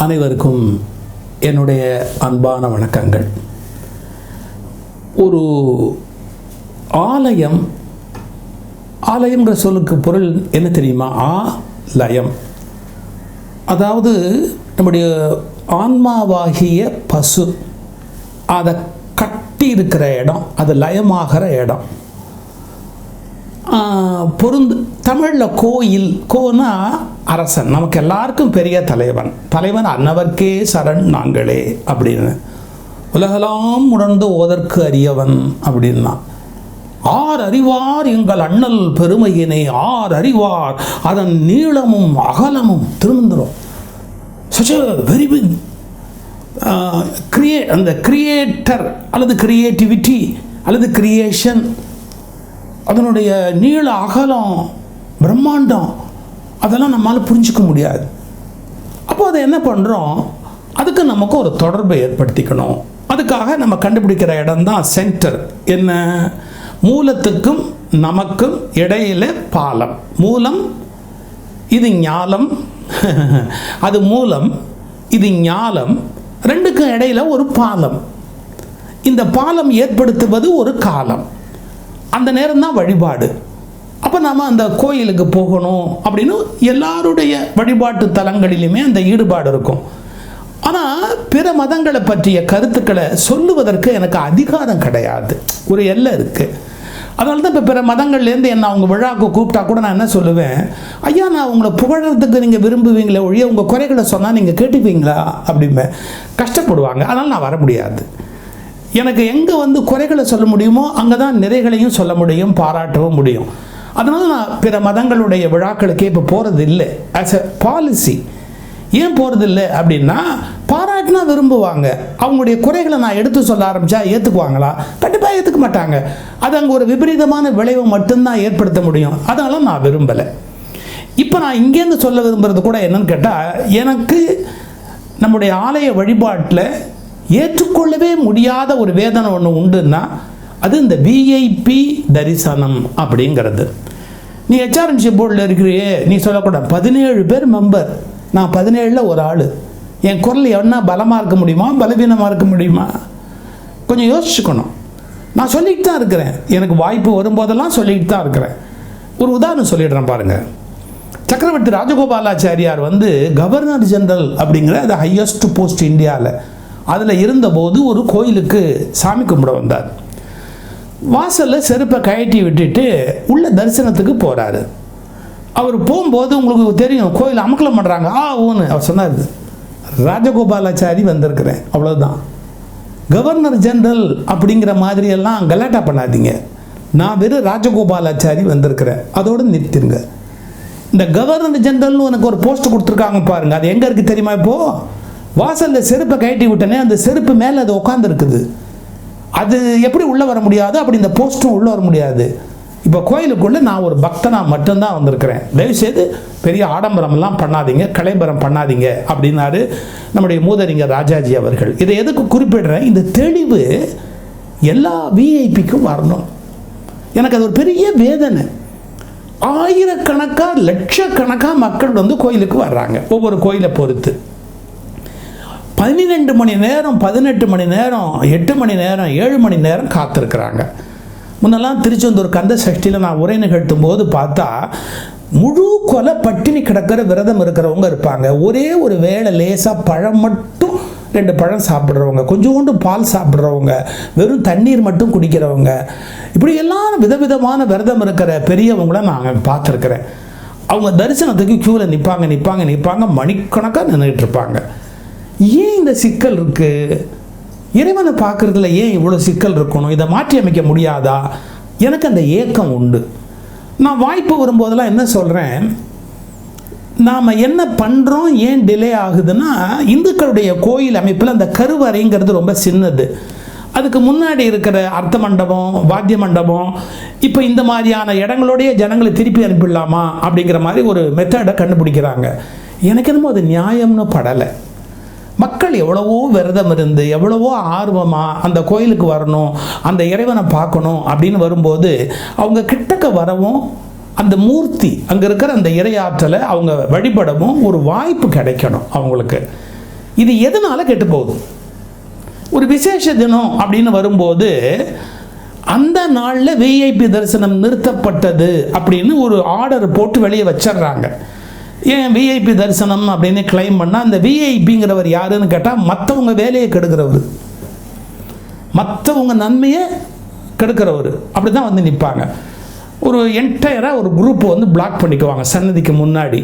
அனைவருக்கும் என்னுடைய அன்பான வணக்கங்கள். ஒரு ஆலயம்ங்கிற சொல்லுக்கு பொருள் என்ன தெரியுமா? ஆலயம், அதாவது நம்முடைய ஆன்மாவாகிய பசு அதை கட்டி இருக்கிற இடம், அது லயமாகிற இடம். தமிழில் கோயில், கோனா அரசன், நமக்கு எல்லாருக்கும் பெரிய தலைவன் அன்னவர்க்கே சரண் நாங்களே அப்படின்னு, உலகெல்லாம் உணர்ந்து ஓதற்கு அறியவன் அப்படின்னா. ஆர் அறிவார் எங்கள் அண்ணல் பெருமையினை, ஆர் அறிவார் அதன் நீளமும் அகலமும். Thirumanthiram such a very big அந்த கிரியேட்டர் அல்லது கிரியேட்டிவிட்டி அல்லது கிரியேஷன், அதனுடைய நீள அகலம் பிரம்மாண்டம், அதெல்லாம் நம்மளால் புரிஞ்சிக்க முடியாது. அப்போ அதை என்ன பண்ணுறோம், அதுக்கு நமக்கு ஒரு தொடர்பை ஏற்படுத்திக்கணும். அதுக்காக நம்ம கண்டுபிடிக்கிற இடம்தான் சென்டர். என்ன? மூலத்துக்கும் நமக்கும் இடையில பாலம். மூலம் இது ஞாலம், அது மூலம் இது ஞாலம், ரெண்டுக்கும் இடையில ஒரு பாலம். இந்த பாலம் ஏற்படுத்துவது ஒரு காலம், அந்த நேரம் தான் வழிபாடு. அப்போ நாம் அந்த கோயிலுக்கு போகணும் அப்படின்னு எல்லாருடைய வழிபாட்டு தலங்களிலுமே அந்த ஈடுபாடு இருக்கும். ஆனால் பிற மதங்களை பற்றிய கருத்துக்களை சொல்லுவதற்கு எனக்கு அதிகாரம் கிடையாது, ஒரு எல்லை இருக்குது. அதனால தான் இப்போ பிற மதங்கள்லேருந்து என்ன அவங்க விழாவுக்கு கூப்பிட்டா கூட நான் என்ன சொல்லுவேன், ஐயா நான் உங்களை புகழறதுக்கு நீங்கள் விரும்புவீங்களே ஒழிய உங்கள் குறைகளை சொன்னால் நீங்கள் கேட்டுப்பீங்களா அப்படிமே கஷ்டப்படுவாங்க. அதனால் நான் வர முடியாது. எனக்கு எங்கே குறைகளை சொல்ல முடியுமோ அங்கே தான் நிறைகளையும் சொல்ல முடியும், பாராட்டவும் முடியும். அதனால் நான் பிற மதங்களுடைய விழாக்களுக்கே இப்போ போகிறது இல்லை, ஆஸ் எ பாலிசி. ஏன் போகிறது இல்லை அப்படின்னா, பாராட்டினா விரும்புவாங்க, அவங்களுடைய குறைகளை நான் எடுத்து சொல்ல ஆரம்பித்தா ஏற்றுக்குவாங்களா? கண்டிப்பாக ஏற்றுக்க மாட்டாங்க. அது அங்கே ஒரு விபரீதமான விளைவை மட்டும்தான் ஏற்படுத்த முடியும். அதனால் நான் விரும்பலை. இப்போ நான் இங்கேருந்து சொல்ல விரும்புகிறது கூட என்னன்னு கேட்டால், எனக்கு நம்முடைய ஆலய வழிபாட்டில் ஏற்றுக்கொள்ளவே முடியாத ஒரு வேதனை ஒன்று உண்டுன்னா அது இந்த விஐபி தரிசனம் அப்படிங்கிறது. நீ ஹெச்ஆர்என்சி போர்டில் இருக்கிறியே, நீ சொல்லக்கூடாது 17 பேர் மெம்பர், நான் 17ல் ஒரு ஆள், என் குரல் என்ன பலமாக இருக்க முடியுமா பலவீனமாக இருக்க முடியுமா? கொஞ்சம் யோசிச்சுக்கணும். நான் சொல்லிக்கிட்டு தான் இருக்கிறேன், எனக்கு வாய்ப்பு வரும்போதெல்லாம் சொல்லிக்கிட்டு தான் இருக்கிறேன். ஒரு உதாரணம் சொல்லிடுறேன் பாருங்கள். சக்கரவர்த்தி ராஜகோபாலாச்சாரியார் கவர்னர் ஜெனரல் அப்படிங்கிற அது ஹையஸ்ட் போஸ்ட் இந்தியாவில், அதில் இருந்தபோது ஒரு கோயிலுக்கு சாமி கும்பிட வந்தார். வாசலில் செருப்பை கழட்டி விட்டுட்டு உள்ள தரிசனத்துக்கு போகிறாரு. அவர் போகும்போது உங்களுக்கு தெரியும் கோயில் அமக்கலம் பண்ணுறாங்க. ஊன்னு அவர் சொன்னார், ராஜகோபாலாச்சாரி வந்திருக்கிறேன், அவ்வளோதான். கவர்னர் ஜெனரல் அப்படிங்கிற மாதிரியெல்லாம் கலாட்டா பண்ணாதீங்க, நான் வெறும் ராஜகோபாலாச்சாரி வந்திருக்கிறேன், அதோடு நிறுத்திருங்க. இந்த கவர்னர் ஜெனரல்னு உனக்கு ஒரு போஸ்ட் கொடுத்துருக்காங்க பாருங்கள், அது எங்கே இருக்குது தெரியுமா? இப்போது வாசலில் செருப்பை கழட்டி விட்டனே, அந்த செருப்பு மேலே அது உட்காந்துருக்குது, அது எப்படி உள்ளே வர முடியாது, அப்படி இந்த போஸ்ட்டும் உள்ளே வர முடியாது. இப்போ கோயிலுக்குள்ளே நான் ஒரு பக்தனாக மட்டும்தான் வந்திருக்கிறேன், தயவுசெய்து பெரிய ஆடம்பரமெல்லாம் பண்ணாதீங்க, கலைபரம் பண்ணாதீங்க அப்படின்னாரு நம்முடைய மூதறிஞர் ராஜாஜி அவர்கள். இதை எதுக்கு குறிப்பிடுறேன், இந்த தெளிவு எல்லா விஐபிக்கும் வரணும். எனக்கு அது ஒரு பெரிய வேதனை. ஆயிரக்கணக்காக லட்சக்கணக்காக மக்கள் கோயிலுக்கு வர்றாங்க, ஒவ்வொரு கோயிலை பொறுத்து. 12 மணி நேரம், 18 மணி நேரம், 8 மணி நேரம், 7 மணி நேரம் காத்திருக்கிறாங்க. முன்னெல்லாம் திருச்செந்தூர் கந்த சஷ்டியில் நான் உரை நிகழ்த்தும் போது பார்த்தா முழு கொலை பட்டினி கிடக்கிற விரதம் இருக்கிறவங்க இருப்பாங்க. ஒரே ஒரு வேளை லேசாக பழம் மட்டும் 2 பழம் சாப்பிட்றவங்க, கொஞ்சோண்டு பால் சாப்பிட்றவங்க, வெறும் தண்ணீர் மட்டும் குடிக்கிறவங்க, இப்படி எல்லாம் விதவிதமான விரதம் இருக்கிற பெரியவங்கள நான் பார்த்துருக்குறேன். அவங்க தரிசனத்துக்கு க்யூவில் நிற்பாங்க, மணிக்கணக்காக நின்றுட்டு இருப்பாங்க. ஏன் இந்த சிக்கல் இருக்குது? இறைவனை பார்க்குறதுல ஏன் இவ்வளோ சிக்கல் இருக்கணும்? இதை மாற்றி அமைக்க முடியாதா? எனக்கு அந்த ஏக்கம் உண்டு. நான் வாய்ப்பு வரும்போதெல்லாம் என்ன சொல்கிறேன், நாம் என்ன பண்ணுறோம், ஏன் டிலே ஆகுதுன்னா, இந்துக்களுடைய கோயில் அமைப்பில் அந்த கருவறைங்கிறது ரொம்ப சின்னது. அதுக்கு முன்னாடி இருக்கிற அர்த்த மண்டபம், வாத்திய மண்டபம், இப்போ இந்த மாதிரியான இடங்களோடைய ஜனங்களை திருப்பி அனுப்பிடலாமா அப்படிங்கிற மாதிரி ஒரு மெத்தடை கண்டுபிடிக்கிறாங்க. எனக்கு என்னமோ அது நியாயம்னு படலை. மக்கள் எவ்வளவோ விரதம் இருந்து எவ்வளவோ ஆர்வமாக அந்த கோயிலுக்கு வரணும், அந்த இறைவனை பார்க்கணும் அப்படின்னு வரும்போது அவங்க கிட்டக்க வரவும் அந்த மூர்த்தி அங்கே இருக்கிற அந்த இறையாற்றலை அவங்க வழிபடவும் ஒரு வாய்ப்பு கிடைக்கணும் அவங்களுக்கு. இது எதனால் கெட்டு போகுது? ஒரு விசேஷ தினம் அப்படின்னு வரும்போது அந்த நாளில் விஐபி தரிசனம் நிறுத்தப்பட்டது அப்படின்னு ஒரு ஆர்டர் போட்டு வெளியே வச்சிடுறாங்க. ஏன் விஐபி தரிசனம் அப்படின்னு கிளைம் பண்ணால், அந்த விஐபிங்கிறவர் யாருன்னு கேட்டால் மற்றவங்க வேலையை கெடுக்கிறவர், மற்றவங்க நன்மையை கெடுக்கிறவர். அப்படி தான் வந்து நிற்பாங்க. ஒரு என்டையராக ஒரு குரூப்பை வந்து பிளாக் பண்ணிக்குவாங்க சன்னதிக்கு முன்னாடி.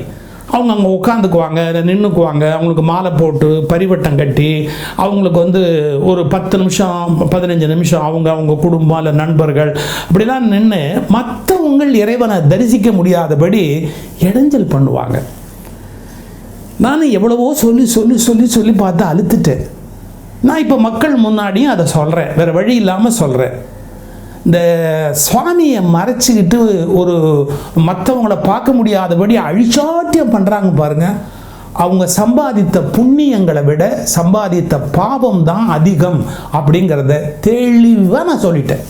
அவங்க அங்கே உட்காந்துக்குவாங்க, நின்றுக்குவாங்க, அவங்களுக்கு மாலை போட்டு பரிவட்டம் கட்டி அவங்களுக்கு வந்து ஒரு 10 நிமிஷம் 15 நிமிஷம் அவங்க குடும்பம் இல்லை நண்பர்கள் அப்படிலாம் நின்று மற்றவங்க இறைவனை தரிசிக்க முடியாதபடி இடைஞ்சல் பண்ணுவாங்க. நான் எவ்வளவோ சொல்லி சொல்லி சொல்லி சொல்லி பார்த்து அழுத்துட்டேன். நான் இப்போ மக்கள் முன்னாடியும் அதை சொல்கிறேன், வேறு வழி இல்லாமல் சொல்கிறேன். இந்த சுவாமியை மறைச்சிக்கிட்டு ஒரு மற்றவங்கள பார்க்க முடியாதபடி அழிச்சாட்டியம் பண்ணுறாங்க பாருங்கள். அவங்க சம்பாதித்த புண்ணியங்களை விட சம்பாதித்த பாவம் தான் அதிகம் அப்படிங்கிறத தெளிவாக நான் சொல்லிட்டேன்.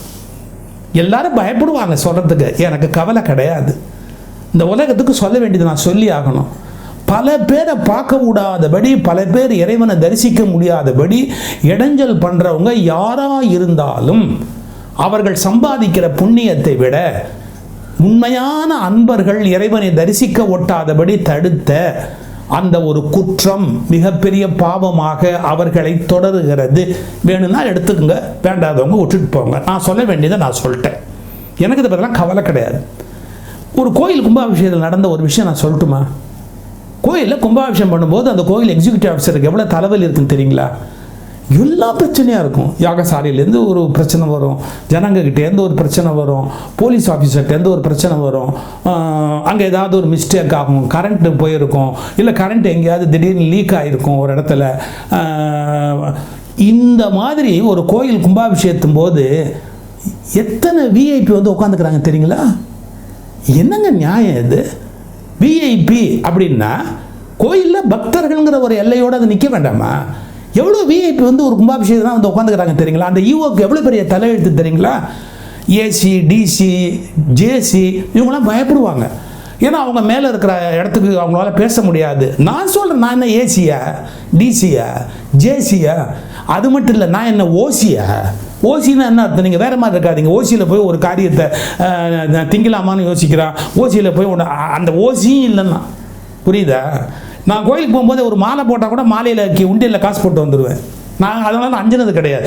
எல்லாரும் பயப்படுவாங்க சொல்கிறதுக்கு, எனக்கு கவலை கிடையாது. இந்த உலகத்துக்கு சொல்ல வேண்டியது நான் சொல்லி ஆகணும். பல பேரை பார்க்க கூடாதபடி, பல பேர் இறைவனை தரிசிக்க முடியாதபடி இடைஞ்சல் பண்ணுறவங்க யாராக இருந்தாலும் அவர்கள் சம்பாதிக்கிற புண்ணியத்தை விட உண்மையான அன்பர்கள் இறைவனை தரிசிக்க ஒட்டாதபடி தடுத்த அந்த ஒரு குற்றம் மிகப்பெரிய பாவமாக அவர்களை தொடருகிறது. வேணும்னா எடுத்துக்கோங்க, வேண்டாதவங்க விட்டுட்டு போங்க. நான் சொல்ல வேண்டியதை நான் சொல்லிட்டேன். எனக்கு இதை பற்றிலாம் கவலை கிடையாது. ஒரு கோயில் கும்பாபிஷேகத்தில் நடந்த ஒரு விஷயம் நான் சொல்லட்டுமா? கோயிலில் கும்பாபிஷேகம் பண்ணும்போது அந்த கோயில் எக்ஸிக்யூட்டிவ் ஆஃபீஸருக்கு எவ்வளோ தலைவலி இருக்குன்னு தெரியுங்களா? எல்லா பிரச்சனையாக இருக்கும். யாகசாலையிலேருந்து ஒரு பிரச்சனை வரும், ஜனங்கக்கிட்டேருந்து ஒரு பிரச்சனை வரும், போலீஸ் ஆஃபீஸர்கிட்டேருந்து ஒரு பிரச்சனை வரும், அங்கே ஏதாவது ஒரு மிஸ்டேக் ஆகும், கரண்ட்டு போயிருக்கும், இல்லை கரண்ட் எங்கேயாவது திடீர்னு லீக் ஆகிருக்கும் ஒரு இடத்துல. இந்த மாதிரி ஒரு கோயில் கும்பாபிஷேகத்தும் போது எத்தனை விஐபி வந்து உட்காந்துக்கிறாங்க தெரியுங்களா? என்னங்க நியாயம் இது? விஐபி அப்படின்னா கோயிலில் பக்தர்கள்ங்கிற ஒரு எல்லையோடு அது நிற்க வேண்டாமா? எவ்வளோ விஐபி வந்து ஒரு கும்பாபிஷேகம் தான் வந்து உட்காந்துக்கிறாங்க தெரியுங்களா? அந்த ஈவோக்கு எவ்வளோ பெரிய தலையெழுத்து தெரியுங்களா? ஏசி, டிசி, ஜேசி இவங்களாம் பயப்படுவாங்க. ஏன்னா அவங்க மேலே இருக்கிற இடத்துக்கு அவங்களால பேச முடியாது. நான் சொல்கிறேன், நான் என்ன ஏசியா, டிசியா, ஜேசியா? அது மட்டும் இல்லை, நான் என்ன ஓசியா? ஓசின்னா என்ன அர்த்தம்? நீங்கள் வேறு மாதிரி இருக்காதீங்க. ஓசியில் போய் ஒரு காரியத்தை திங்கலாமான்னு யோசிக்கிறான், ஓசியில் போய் ஒன்று அந்த ஓசியும் இல்லைன்னா புரியுதா? நான் கோயிலுக்கு போகும்போது ஒரு மாலை போட்டால் கூட மாலையில் உண்டியில் காசு போட்டு வந்துடுவேன். நான் அதனால் அஞ்சினது கிடையாது.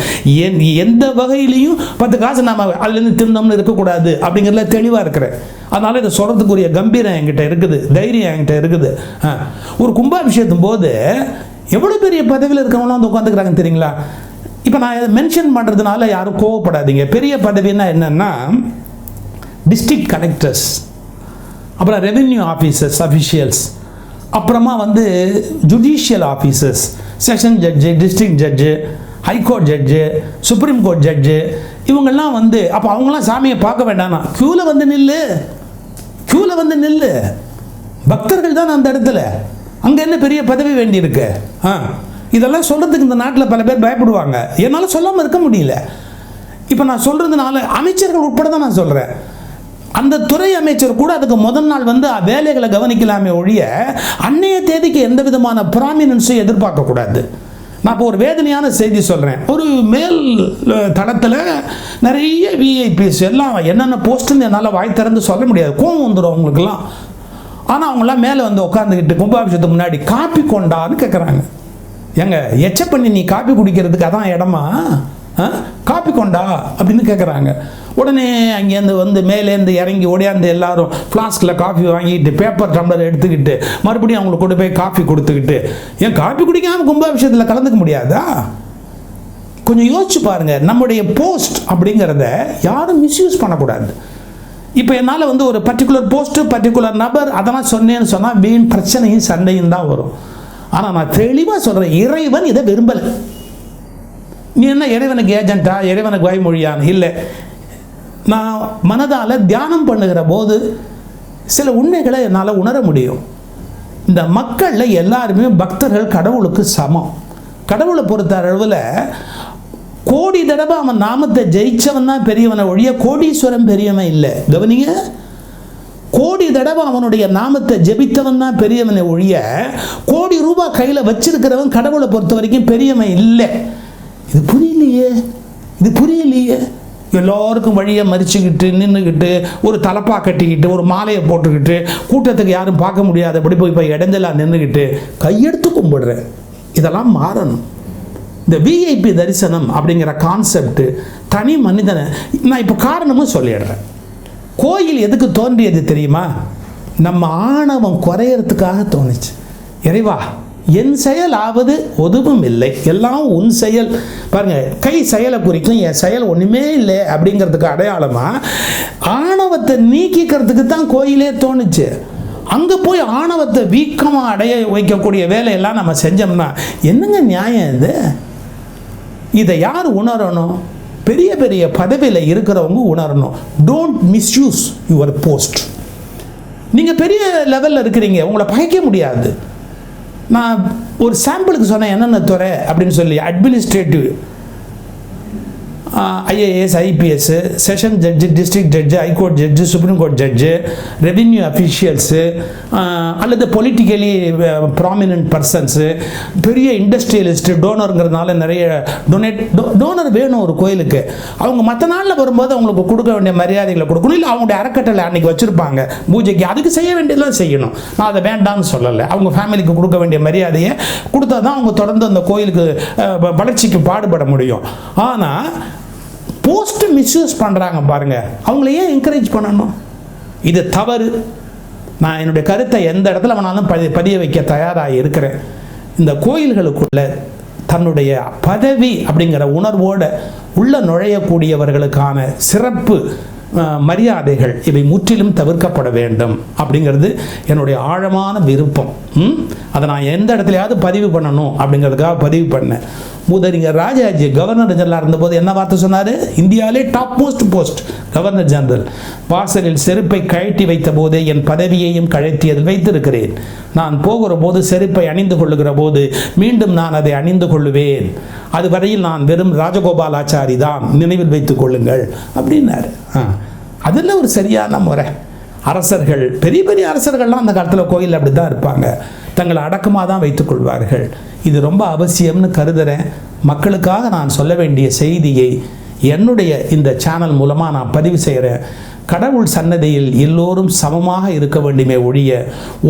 எந்த வகையிலையும் 10 காசு நாம் அதுலேருந்து திருந்தோம்னு இருக்கக்கூடாது அப்படிங்கிறதுல தெளிவாக இருக்கிறேன். அதனால் இதை சொல்கிறதுக்குரிய கம்பீரம் என்கிட்ட இருக்குது, தைரியம் என்கிட்ட இருக்குது. ஒரு கும்பாபிஷேகத்தும் போது எவ்வளோ பெரிய பதவியில் இருக்கிறவங்களாம் வந்து உட்காந்துக்கிறாங்க தெரியுங்களா? இப்போ நான் இதை மென்ஷன் பண்ணுறதுனால யாரும் கோவப்படாதீங்க. பெரிய பதவின்னா என்னென்னா டிஸ்ட்ரிக்ட் கலெக்டர்ஸ், அப்புறம் ரெவென்யூ ஆஃபீஸர்ஸ், அஃபிஷியல்ஸ், அப்புறமா வந்து judicial officers, session judge, district judge, high court judge, supreme court judge, இவங்கெல்லாம் வந்து அப்போ அவங்களாம் சாமியை பார்க்க வேண்டாம்னா க்யூவில் வந்து நில்லு, க்யூவில் வந்து நில்லு. பக்தர்கள் தான் அந்த இடத்துல, அங்கே என்ன பெரிய பதவி வேண்டியிருக்கு? இதெல்லாம் சொல்கிறதுக்கு இந்த நாட்டில் பல பேர் பயப்படுவாங்க. என்னால் சொல்லாமல் இருக்க முடியல. இப்போ நான் சொல்கிறதுனால அமைச்சர்கள் உட்பட தான் நான் சொல்கிறேன். அந்த துறை அமைச்சர் கூட அதுக்கு முதல் நாள் வந்து வேலைகளை கவனிக்கலாமே ஒழிய அன்னைய தேதிக்கு எந்த விதமான ப்ராமினன்ஸும் எதிர்பார்க்கக்கூடாது. நான் இப்போ ஒரு வேதனையான செய்தி சொல்கிறேன். ஒரு மேல் தளத்தில் நிறைய விஐபிஸ் எல்லாம் என்னென்ன போஸ்ட்டுன்னு என்னால் வாய் திறந்து சொல்ல முடியாது, கோவம் வந்துடும் அவங்களுக்கெல்லாம். ஆனால் அவங்களாம் மேலே வந்து உட்காந்துக்கிட்டு கும்பாபிஷேகத்துக்கு முன்னாடி காப்பி கொண்டான்னு கேட்குறாங்க. ஏங்க எச்ச பண்ணி நீ காப்பி குடிக்கிறதுக்கு அதான் இடமா? காப்பி கொண்டா அப்படின்னு கேட்குறாங்க. உடனே அங்கேருந்து வந்து மேலேருந்து இறங்கி ஓடியாந்து எல்லாரும் ஃப்ளாஸ்கில் காஃபி வாங்கிட்டு பேப்பர் டம்ளர் எடுத்துக்கிட்டு மறுபடியும் அவங்களுக்கு கொண்டு போய் காஃபி கொடுத்துக்கிட்டு, ஏன் காஃபி குடிக்காமல் கும்பாபிஷேகத்தில் கலந்துக்க முடியாதா? கொஞ்சம் யோசிச்சு பாருங்கள். நம்முடைய போஸ்ட் அப்படிங்கிறத யாரும் மிஸ்யூஸ் பண்ணக்கூடாது. இப்போ என்னால் வந்து ஒரு பர்டிகுலர் போஸ்ட்டு, பர்டிகுலர் நபர் அதெல்லாம் சொன்னேன்னு சொன்னால் வீண் பிரச்சனையும் சண்டையும் தான் வரும். ஆனால் நான் தெளிவாக சொல்கிறேன், இறைவன் இதை விரும்பலை. நீ என்ன இறைவனுக்கு ஏஜென்ட்டா, இறைவனுக்கு வாய்மொழியான்னு இல்லை. நான் மனதால் தியானம் பண்ணுகிற போது சில உண்மைகளை என்னால் உணர முடியும். இந்த மக்களில் எல்லாருமே பக்தர்கள் கடவுளுக்கு சமம். கடவுளை பொறுத்த அளவில் கோடி தடவை அவன் நாமத்தை ஜெயிச்சவன் தான் பெரியவனை ஒழிய கோடீஸ்வரன் பெரியவன் இல்லை. கவனிங்க, கோடி தடவை அவனுடைய நாமத்தை ஜெபித்தவன் தான் பெரியவனை ஒழிய, கோடி ரூபாய் கையில் வச்சிருக்கிறவன் கடவுளை பொறுத்த வரைக்கும் பெரியவன் இல்லை. இது புரியலையே. எல்லோருக்கும் வழியை மறிச்சுக்கிட்டு நின்றுக்கிட்டு ஒரு தலப்பா கட்டிக்கிட்டு ஒரு மாலையை போட்டுக்கிட்டு கூட்டத்துக்கு யாரும் பார்க்க முடியாதபடி போய் இடைஞ்சலாம் நின்றுக்கிட்டு கையெடுத்து கும்பிடுறேன். இதெல்லாம் மாறணும். இந்த விஐபி தரிசனம் அப்படிங்கிற கான்செப்ட் தனி மனிதனை நான் இப்போ காரணமும் சொல்லிடுறேன். கோயில் எதுக்கு தோன்றியது தெரியுமா? நம்ம ஆணவம் குறையறதுக்காக தோணுச்சு. இறைவா, என் செயல் ஆவது ஒதுவும் இல்லை, எல்லாம் உன் செயல். பாருங்க, கை செயலை குறிக்கும், என் செயல் ஒன்றுமே இல்லை அப்படிங்கிறதுக்கு அடையாளமாக ஆணவத்தை நீக்கிக்கிறதுக்கு தான் கோயிலே தோணுச்சு. அங்கே போய் ஆணவத்தை வீக்கமாக அடைய வைக்கக்கூடிய வேலையெல்லாம் நம்ம செஞ்சோம்னா என்னங்க நியாயம் இது? இதை யார் உணரணும்? பெரிய பெரிய பதவியில் இருக்கிறவங்க உணரணும். Don't misuse your post. நீங்கள் பெரிய லெவலில் இருக்கிறீங்க, உங்களை பகைக்க முடியாது. நான் ஒரு சாம்பிளுக்கு சொன்னேன் என்னென்ன துறை அப்படின்னு சொல்லி. Administrative, IAS, IPS, session judge, district judge, high court judge, supreme court judge, revenue officials, அல்லது பொலிட்டிக்கலி ப்ராமினன்ட் பர்சன்ஸு, பெரிய இண்டஸ்ட்ரியலிஸ்ட்டு, டோனருங்கிறதுனால நிறைய டோனர் வேணும் ஒரு கோயிலுக்கு. அவங்க மற்ற நாளில் வரும்போது அவங்களுக்கு கொடுக்க வேண்டிய மரியாதைகளை கொடுக்கணும். இல்லை அவங்களுடைய அறக்கட்டளை அன்றைக்கி வச்சுருப்பாங்க பூஜைக்கு, அதுக்கு செய்ய வேண்டியதெல்லாம் செய்யணும். நான் அதை வேண்டாம்னு சொல்லலை. அவங்க ஃபேமிலிக்கு கொடுக்க வேண்டிய மரியாதையை கொடுத்தா தான் அவங்க தொடர்ந்து அந்த கோயிலுக்கு வளர்ச்சிக்கு பாடுபட முடியும். ஆனால் போஸ்ட் மிஸ்யூஸ் பண்ணுறாங்க பாருங்க, அவங்கள ஏன் என்கரேஜ் பண்ணணும்? இது தவறு. நான் என்னுடைய கருத்தை எந்த இடத்துல வேணாலும் பதிய வைக்க தயாராக இருக்கிறேன். இந்த கோயில்களுக்குள்ள தன்னுடைய பதவி அப்படிங்கிற உணர்வோடு உள்ள நுழையக்கூடியவர்களுக்கான சிறப்பு மரியாதைகள் இவை முற்றிலும் தவிர்க்கப்பட வேண்டும் அப்படிங்கிறது என்னுடைய ஆழமான விருப்பம். அதை நான் எந்த இடத்துலையாவது பதிவு பண்ணணும் அப்படிங்கிறதுக்காக பதிவு பண்ணேன். முதலிங்கர் ராஜாஜி கவர்னர் ஜெனரலாக இருந்தபோது என்ன வார்த்தை சொன்னார்? இந்தியாவிலே top most post governor general. வாசலில் செருப்பை கழட்டி வைத்த போதே என் பதவியையும் கழட்டியதில் வைத்திருக்கிறேன். நான் போகிற போது செருப்பை அணிந்து கொள்ளுகிற போது மீண்டும் நான் அதை அணிந்து கொள்ளுவேன். அதுவரையில் நான் வெறும் ராஜகோபாலாச்சாரி தான், நினைவில் வைத்துக் கொள்ளுங்கள் அப்படின்னாரு. அதில் ஒரு சரியான முறை. அரசர்கள், பெரிய பெரிய அரசர்கள்லாம் அந்த காலத்தில் கோயில் அப்படி தான் இருப்பாங்க, தங்களை அடக்கமாக தான் வைத்துக்கொள்வார்கள். இது ரொம்ப அவசியம்னு கருதுகிறேன். மக்களுக்காக நான் சொல்ல வேண்டிய செய்தியை என்னுடைய இந்த சேனல் மூலமாக நான் பதிவு செய்கிறேன். கடவுள் சன்னதியில் எல்லோரும் சமமாக இருக்க வேண்டுமே ஒழிய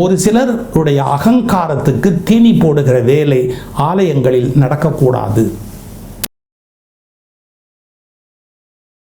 ஒரு சிலருடைய அகங்காரத்துக்கு தீனி போடுகிற வேலை ஆலயங்களில் நடக்கக்கூடாது.